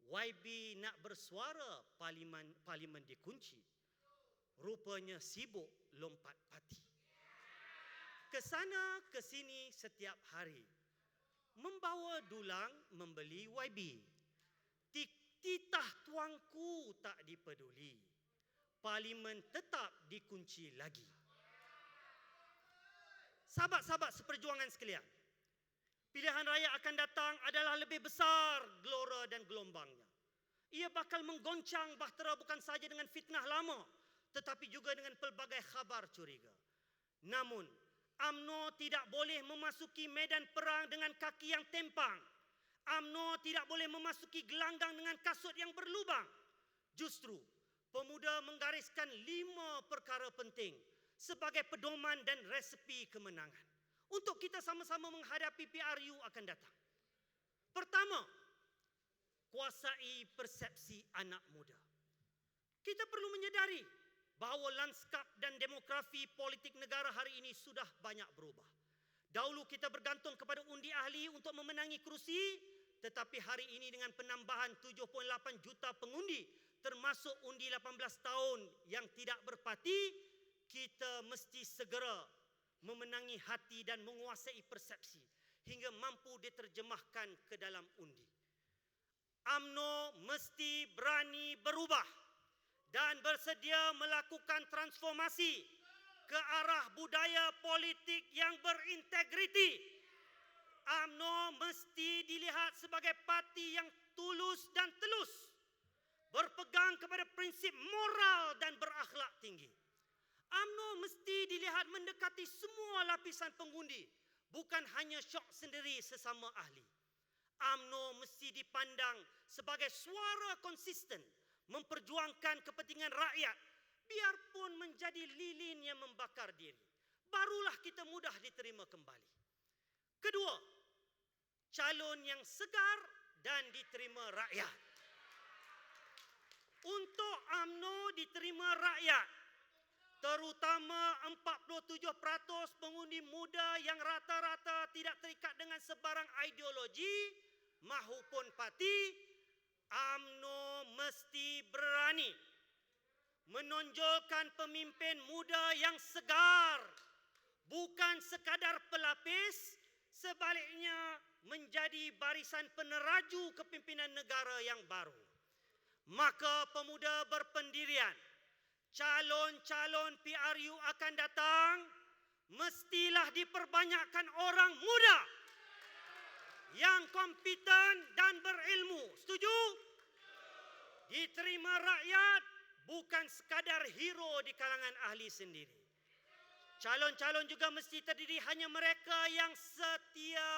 YB nak bersuara parlimen dikunci. Rupanya sibuk lompat parti. Kesana kesini setiap hari. Membawa dulang membeli YB. Titah tuanku tak dipeduli. Parlimen tetap dikunci lagi. Sahabat-sahabat seperjuangan sekalian, pilihan raya akan datang adalah lebih besar gelora dan gelombangnya. Ia bakal menggoncang bahtera bukan saja dengan fitnah lama, tetapi juga dengan pelbagai khabar curiga. Namun, UMNO tidak boleh memasuki medan perang dengan kaki yang tempang. UMNO tidak boleh memasuki gelanggang dengan kasut yang berlubang. Justru, pemuda menggariskan 5 perkara penting sebagai pedoman dan resepi kemenangan untuk kita sama-sama menghadapi PRU akan datang. Pertama, kuasai persepsi anak muda. Kita perlu menyedari bahawa lanskap dan demografi politik negara hari ini sudah banyak berubah. Dahulu kita bergantung kepada undi ahli untuk memenangi kerusi, tetapi hari ini dengan penambahan 7.8 juta pengundi, termasuk undi 18 tahun yang tidak berparti, kita mesti segera memenangi hati dan menguasai persepsi hingga mampu diterjemahkan ke dalam undi. UMNO mesti berani berubah dan bersedia melakukan transformasi ke arah budaya politik yang berintegriti. UMNO mesti dilihat sebagai parti yang tulus dan telus, berpegang kepada prinsip moral dan berakhlak tinggi. UMNO mesti dilihat mendekati semua lapisan pengundi, bukan hanya syok sendiri sesama ahli. UMNO mesti dipandang sebagai suara konsisten memperjuangkan kepentingan rakyat biarpun menjadi lilin yang membakar diri. Barulah kita mudah diterima kembali. Kedua, calon yang segar dan diterima rakyat. Untuk UMNO diterima rakyat, terutama 47% pengundi muda yang rata-rata tidak terikat dengan sebarang ideologi maupun parti, UMNO mesti berani menonjolkan pemimpin muda yang segar, bukan sekadar pelapis, sebaliknya menjadi barisan peneraju kepimpinan negara yang baru. Maka pemuda berpendirian, calon-calon PRU akan datang, mestilah diperbanyakkan orang muda yang kompeten dan berilmu. Setuju? Diterima rakyat, bukan sekadar hero di kalangan ahli sendiri. Calon-calon juga mesti terdiri hanya mereka yang setia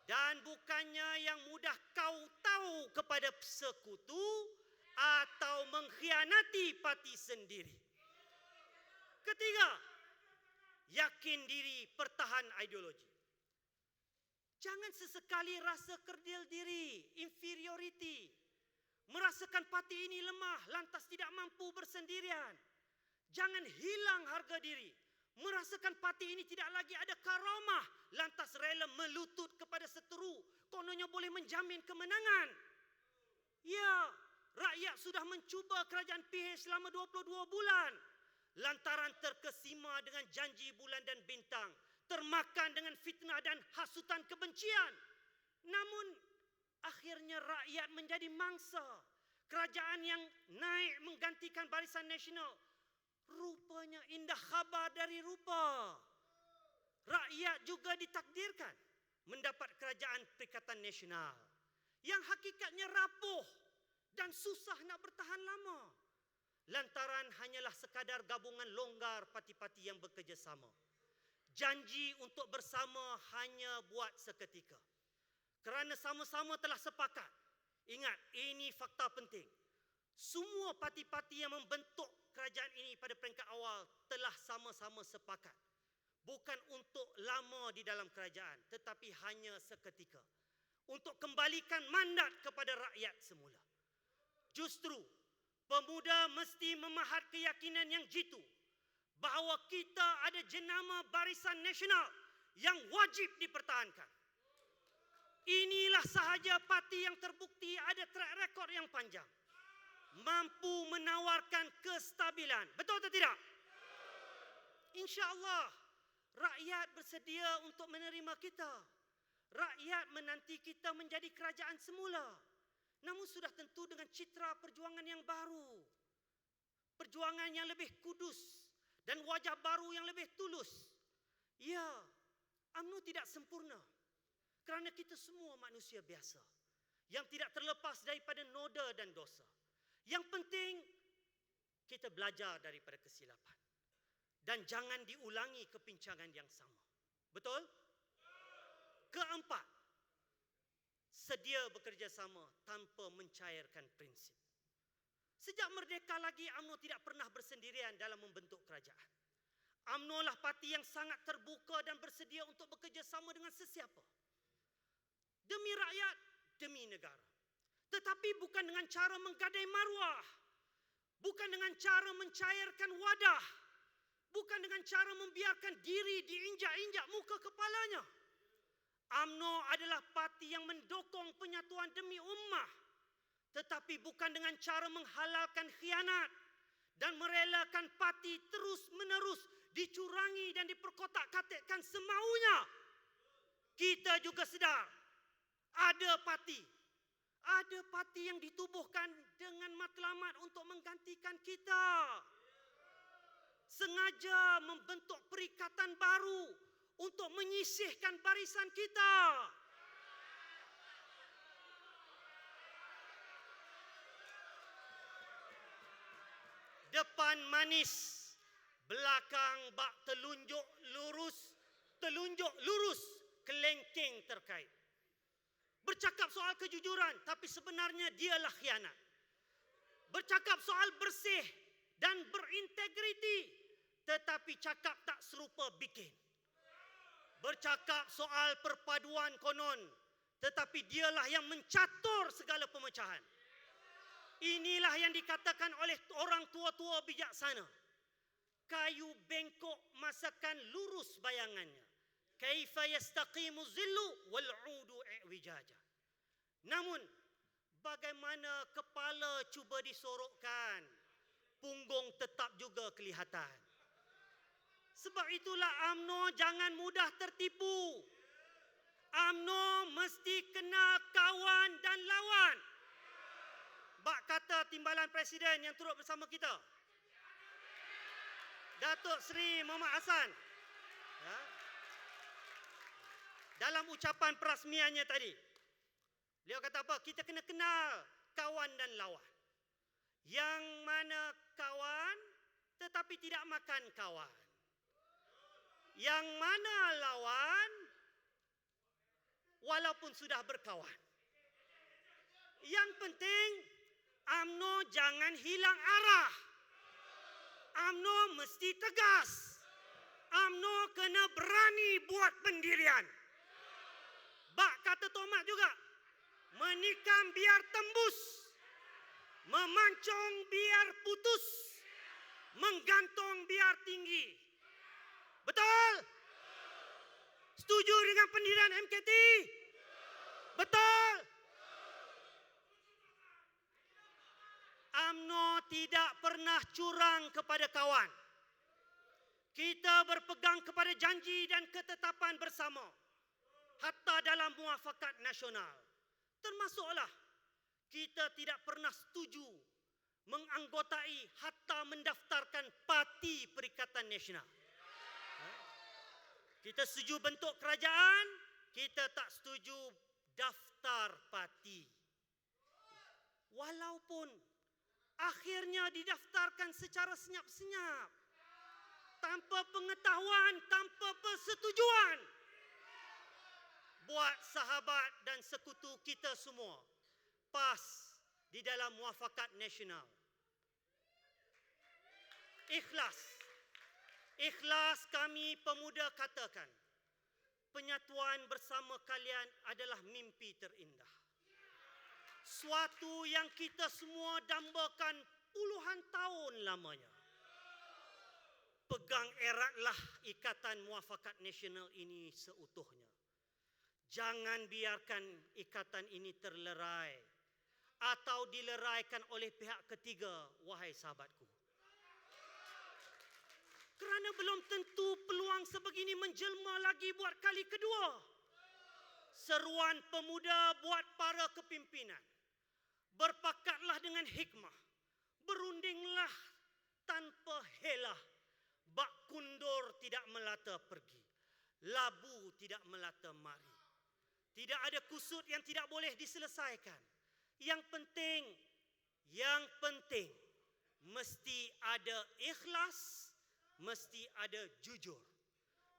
dan bukannya yang mudah kau tahu kepada sekutu atau mengkhianati parti sendiri. Ketiga, yakin diri, pertahan ideologi. Jangan sesekali rasa kerdil diri, inferiority. Merasakan parti ini lemah, lantas tidak mampu bersendirian. Jangan hilang harga diri. Merasakan parti ini tidak lagi ada karamah, lantas rela melutut kepada seteru, kononnya boleh menjamin kemenangan. Ya, rakyat sudah mencuba kerajaan PH selama 22 bulan. Lantaran terkesima dengan janji bulan dan bintang, termakan dengan fitnah dan hasutan kebencian. Namun, akhirnya rakyat menjadi mangsa. Kerajaan yang naik menggantikan Barisan Nasional rupanya indah khabar dari rupa. Rakyat juga ditakdirkan mendapat kerajaan Perikatan Nasional yang hakikatnya rapuh dan susah nak bertahan lama. Lantaran hanyalah sekadar gabungan longgar parti-parti yang bekerjasama. Janji untuk bersama hanya buat seketika. Kerana sama-sama telah sepakat. Ingat, ini fakta penting. Semua parti-parti yang membentuk kerajaan ini pada peringkat awal telah sama-sama sepakat. Bukan untuk lama di dalam kerajaan, tetapi hanya seketika. Untuk kembalikan mandat kepada rakyat semula. Justru, pemuda mesti memahat keyakinan yang jitu bahawa kita ada jenama Barisan Nasional yang wajib dipertahankan. Inilah sahaja parti yang terbukti ada track record yang panjang. Mampu menawarkan kestabilan. Betul atau tidak? InsyaAllah, rakyat bersedia untuk menerima kita. Rakyat menanti kita menjadi kerajaan semula. Namun sudah tentu dengan citra perjuangan yang baru. Perjuangan yang lebih kudus dan wajah baru yang lebih tulus. Ya, UMNO tidak sempurna. Kerana kita semua manusia biasa yang tidak terlepas daripada noda dan dosa. Yang penting kita belajar daripada kesilapan dan jangan diulangi kepincangan yang sama. Betul? Keempat, sedia bekerjasama tanpa mencairkan prinsip. Sejak merdeka lagi UMNO tidak pernah bersendirian dalam membentuk kerajaan. UMNO lah parti yang sangat terbuka dan bersedia untuk bekerjasama dengan sesiapa. Demi rakyat, demi negara. Tetapi bukan dengan cara menggadai maruah. Bukan dengan cara mencairkan wadah. Bukan dengan cara membiarkan diri diinjak-injak muka kepalanya. UMNO adalah parti yang mendukung penyatuan demi ummah. Tetapi bukan dengan cara menghalalkan khianat dan merelakan parti terus-menerus dicurangi dan diperkotak-katikkan semaunya. Kita juga sedar ada parti yang ditubuhkan dengan matlamat untuk menggantikan kita. Sengaja membentuk perikatan baru untuk menyisihkan barisan kita. Depan manis, belakang bak telunjuk lurus, kelengking terkait. Bercakap soal kejujuran, tapi sebenarnya dialah khianat. Bercakap soal bersih dan berintegriti, tetapi cakap tak serupa bikin. Bercakap soal perpaduan konon, tetapi dialah yang mencatur segala pemecahan. Inilah yang dikatakan oleh orang tua-tua bijaksana. Kayu bengkok masakan lurus bayangannya. Kaifa yastaqimu zillu wal 'udu i'wijaja. Namun bagaimana kepala cuba disorokkan, punggung tetap juga kelihatan. Sebab itulah UMNO jangan mudah tertipu. UMNO mesti kenal kawan dan lawan. Bak kata Timbalan Presiden yang turut bersama kita, Datuk Seri Muhammad Hassan, ya, dalam ucapan perasmiannya tadi, beliau kata apa? Kita kena kenal kawan dan lawan. Yang mana kawan tetapi tidak makan kawan. Yang mana lawan walaupun sudah berkawan. Yang penting UMNO jangan hilang arah. UMNO mesti tegas. UMNO kena berani buat pendirian. Bak kata Tomat juga, menikam biar tembus, memancung biar putus, menggantung biar tinggi. Betul? Setuju dengan pendirian MKT? Betul? UMNO tidak pernah curang kepada kawan. Kita berpegang kepada janji dan ketetapan bersama. Hatta dalam muafakat nasional. Termasuklah kita tidak pernah setuju menganggotai hatta mendaftarkan parti Perikatan Nasional. Kita setuju bentuk kerajaan, kita tak setuju daftar parti. Walaupun akhirnya didaftarkan secara senyap-senyap, tanpa pengetahuan, tanpa persetujuan. Buat sahabat dan sekutu kita semua pas di dalam muafakat nasional. Ikhlas kami pemuda katakan, penyatuan bersama kalian adalah mimpi terindah. Suatu yang kita semua dambakan puluhan tahun lamanya. Pegang eratlah ikatan muafakat nasional ini seutuhnya. Jangan biarkan ikatan ini terlerai atau dileraikan oleh pihak ketiga, wahai sahabatku. Kerana belum tentu peluang sebegini menjelma lagi buat kali kedua. Seruan pemuda buat para kepimpinan. Berpakatlah dengan hikmah. Berundinglah tanpa helah. Bak kundur tidak melata pergi. Labu tidak melata mari. Tidak ada kusut yang tidak boleh diselesaikan. Yang penting mesti ada ikhlas, mesti ada jujur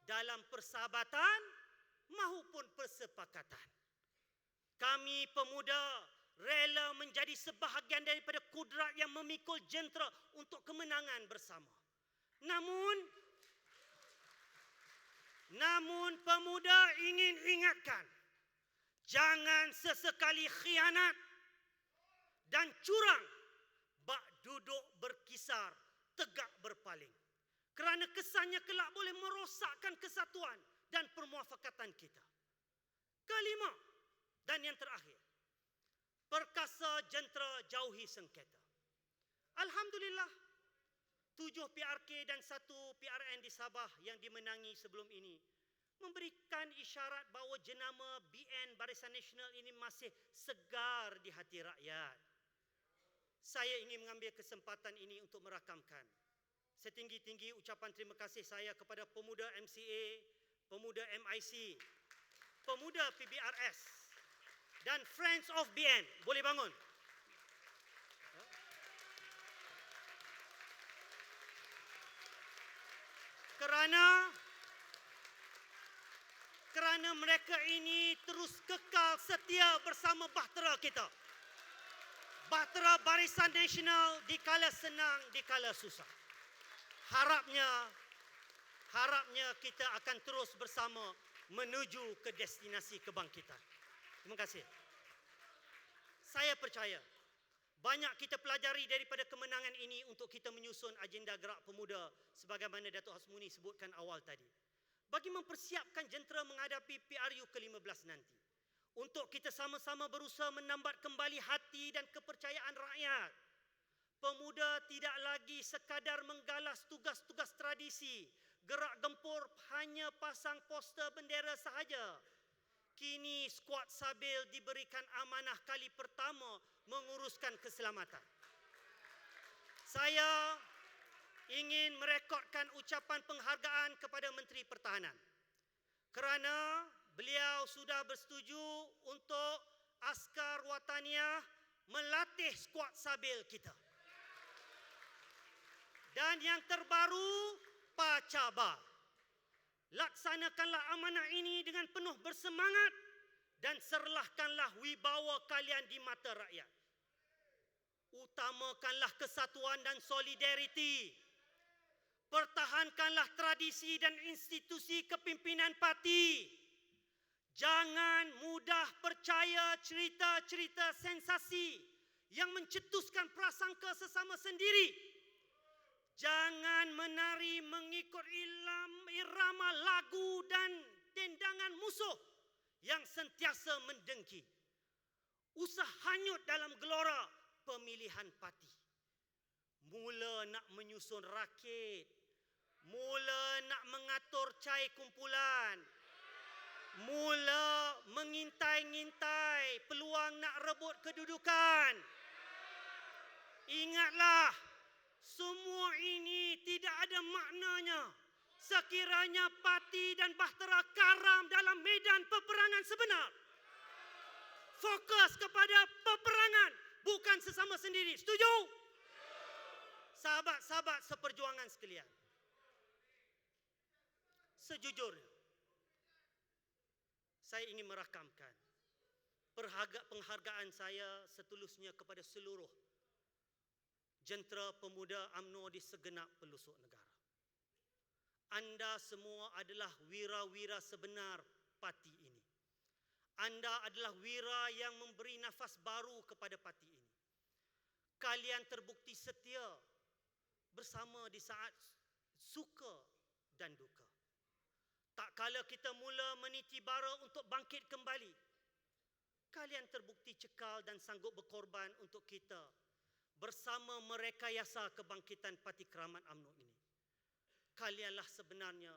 dalam persahabatan maupun persepakatan. Kami pemuda rela menjadi sebahagian daripada kudrat yang memikul jentera untuk kemenangan bersama. Namun pemuda ingin ingatkan, jangan sesekali khianat dan curang, bak duduk berkisar, tegak berpaling. Kerana kesannya kelak boleh merosakkan kesatuan dan permuafakatan kita. Kelima dan yang terakhir, perkasa jentera jauhi sengketa. Alhamdulillah, 7 PRK dan 1 PRN di Sabah yang dimenangi sebelum ini memberikan isyarat bahawa jenama BN Barisan Nasional ini masih segar di hati rakyat. Saya ingin mengambil kesempatan ini untuk merakamkan setinggi-tinggi ucapan terima kasih saya kepada pemuda MCA, pemuda MIC, pemuda PBRS dan Friends of BN. Boleh bangun? Kerana mereka ini terus kekal setia bersama bahtera kita. Bahtera Barisan Nasional di kala senang, di kala susah. Harapnya kita akan terus bersama menuju ke destinasi kebangkitan. Terima kasih. Saya percaya banyak kita pelajari daripada kemenangan ini untuk kita menyusun agenda gerak pemuda sebagaimana Datuk Hasmuni sebutkan awal tadi. Bagi mempersiapkan jentera menghadapi PRU ke-15 nanti. Untuk kita sama-sama berusaha menambat kembali hati dan kepercayaan rakyat. Pemuda tidak lagi sekadar menggalas tugas-tugas tradisi. Gerak gempur hanya pasang poster bendera sahaja. Kini skuad Sabil diberikan amanah kali pertama menguruskan keselamatan. Saya ingin merekodkan ucapan penghargaan kepada Menteri Pertahanan kerana beliau sudah bersetuju untuk askar Wataniah melatih skuad Sabil kita. Dan yang terbaru, Pacaba. Laksanakanlah amanah ini dengan penuh bersemangat dan serlahkanlah wibawa kalian di mata rakyat. Utamakanlah kesatuan dan solidariti. Pertahankanlah tradisi dan institusi kepimpinan parti. Jangan mudah percaya cerita-cerita sensasi yang mencetuskan prasangka sesama sendiri. Jangan menari mengikut irama lagu dan tendangan musuh yang sentiasa mendengki. Usah hanyut dalam gelora pemilihan parti. Mula nak menyusun rakit. Mula nak mengatur cai kumpulan. Mula mengintai-ngintai peluang nak rebut kedudukan. Ingatlah, semua ini tidak ada maknanya sekiranya parti dan bahtera karam dalam medan peperangan sebenar. Fokus kepada peperangan, bukan sesama sendiri. Setuju? Sahabat-sahabat seperjuangan sekalian. Sejujurnya, saya ingin merakamkan penghargaan saya setulusnya kepada seluruh jentera pemuda UMNO di segenap pelosok negara. Anda semua adalah wira-wira sebenar parti ini. Anda adalah wira yang memberi nafas baru kepada parti ini. Kalian terbukti setia bersama di saat suka dan duka. Tak kala kita mula meniti bara untuk bangkit kembali, kalian terbukti cekal dan sanggup berkorban untuk kita bersama merekayasa kebangkitan Parti Keramat UMNO ini. Kalianlah sebenarnya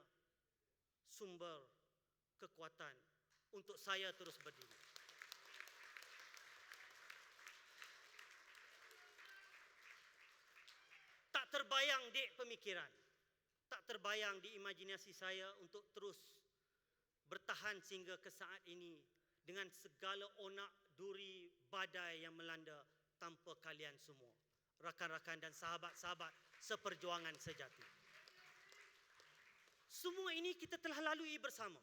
sumber kekuatan untuk saya terus berdiri. Tak terbayang di pemikiran, tak terbayang di imajinasi saya untuk terus bertahan sehingga ke saat ini dengan segala onak duri badai yang melanda tanpa kalian semua, rakan-rakan dan sahabat-sahabat seperjuangan sejati. Semua ini kita telah lalui bersama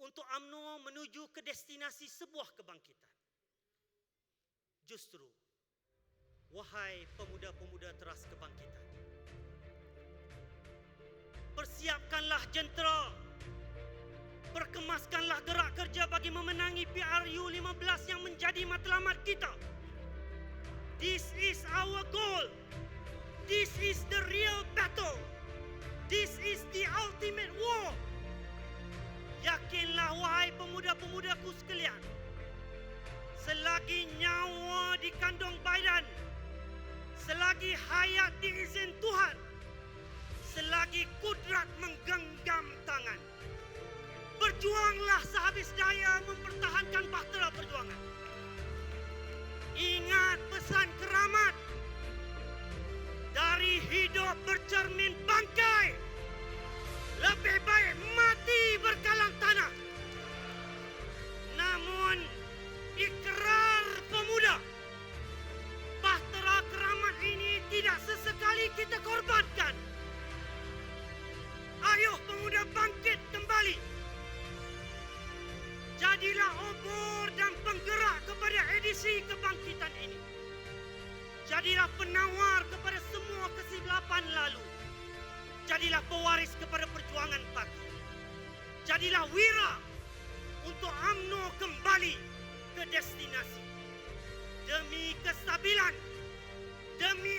untuk UMNO menuju ke destinasi sebuah kebangkitan. Justru, wahai pemuda-pemuda teras kebangkitan, persiapkanlah jentera, perkemaskanlah gerak kerja bagi memenangi PRU 15 yang menjadi matlamat kita. This is our goal. This is the real battle. This is the ultimate war. Yakinlah wahai pemuda-pemudaku sekalian, selagi nyawa di kandung badan, selagi hayat diizin Tuhan, selagi kudrat menggenggam tangan, berjuanglah sehabis daya mempertahankan bahtera perjuangan. Ingat pesan keramat, dari hidup bercermin bangkai, lebih baik mati berkalang tanah. Namun ikrar pemuda, bahtera keramat ini tidak sesekali kita korbankan. Ayo pemuda bangkit kembali. Jadilah obor dan penggerak kepada edisi kebangkitan ini. Jadilah penawar kepada semua kesilapan lalu. Jadilah pewaris kepada perjuangan pagi. Jadilah wira untuk UMNO kembali ke destinasi. Demi kestabilan, demi